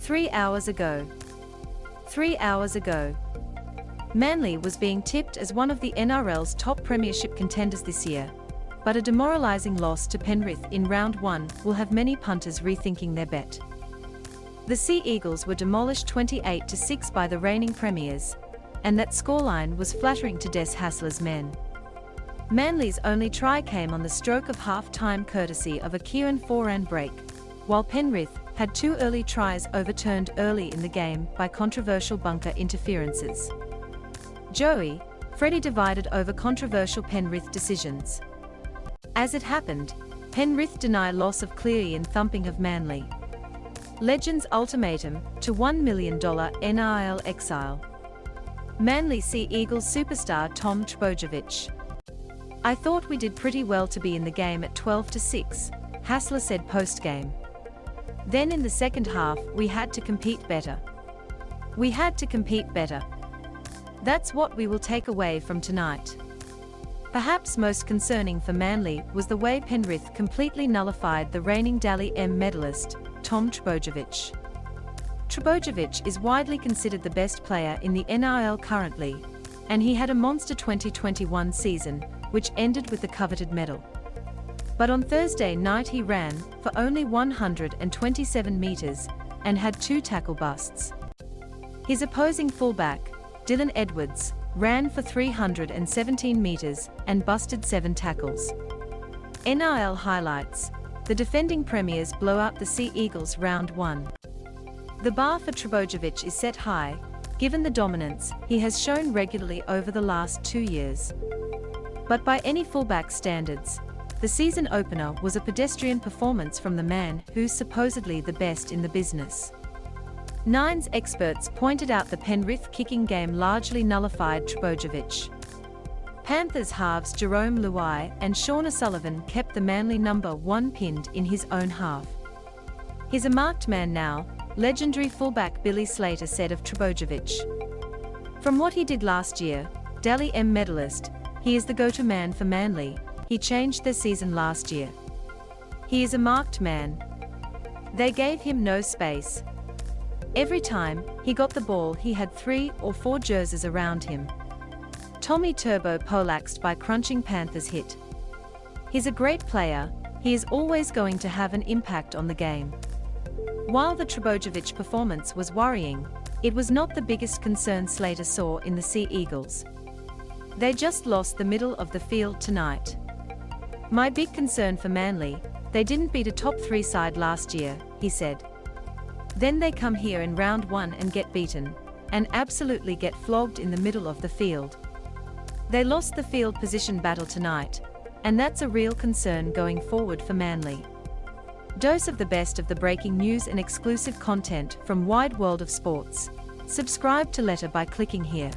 3 hours ago. 3 hours ago. Manly was being tipped as one of the NRL's top premiership contenders this year, but a demoralising loss to Penrith in round 1 will have many punters rethinking their bet. The Sea Eagles were demolished 28-6 by the reigning premiers, and that scoreline was flattering to Des Hasler's men. Manly's only try came on the stroke of half-time courtesy of a Kieran Foran break, while Penrith had 2 early tries overturned early in the game by controversial bunker interferences. Freddy divided over controversial Penrith decisions. As it happened, Penrith deny loss of Cleary and thumping of Manly. Legends ultimatum to $1 million NRL exile. Manly Sea Eagles superstar Tom Trbojevic. I thought we did pretty well to be in the game at 12-6, Hasler said post-game. Then in the second half we had to compete better. We had to compete better. That's what we will take away from tonight. Perhaps most concerning for Manly was the way Penrith completely nullified the reigning Dally M medalist, Tom Trbojevic. Trbojevic is widely considered the best player in the NRL currently, and he had a monster 2021 season, which ended with the coveted medal. But on Thursday night he ran for only 127 metres and had 2 tackle busts. His opposing fullback, Dylan Edwards, ran for 317 metres and busted 7 tackles. NRL highlights: the defending premiers blow out the Sea Eagles round 1. The bar for Trbojevic is set high, given the dominance he has shown regularly over the last 2 years. But by any fullback standards, the season opener was a pedestrian performance from the man who's supposedly the best in the business. Nine's experts pointed out the Penrith kicking game largely nullified Trbojevic. Panthers halves Jerome Luai and Sean O'Sullivan kept the Manly number 1 pinned in his own half. He's a marked man now, legendary fullback Billy Slater said of Trbojevic. From what he did last year, Dally M medalist, he is the go-to man for Manly. He changed their season last year. He is a marked man. They gave him no space. Every time he got the ball he had 3 or 4 jerseys around him. Tommy Turbo poleaxed by crunching Panthers hit. He's a great player, he is always going to have an impact on the game. While the Trbojevic performance was worrying, it was not the biggest concern Slater saw in the Sea Eagles. They just lost the middle of the field tonight. My big concern for Manly, they didn't beat a top 3 side last year, he said. Then they come here in round 1 and get beaten, and absolutely get flogged in the middle of the field. They lost the field position battle tonight, and that's a real concern going forward for Manly. Dose of the best of the breaking news and exclusive content from Wide World of Sports. Subscribe to Letter by clicking here.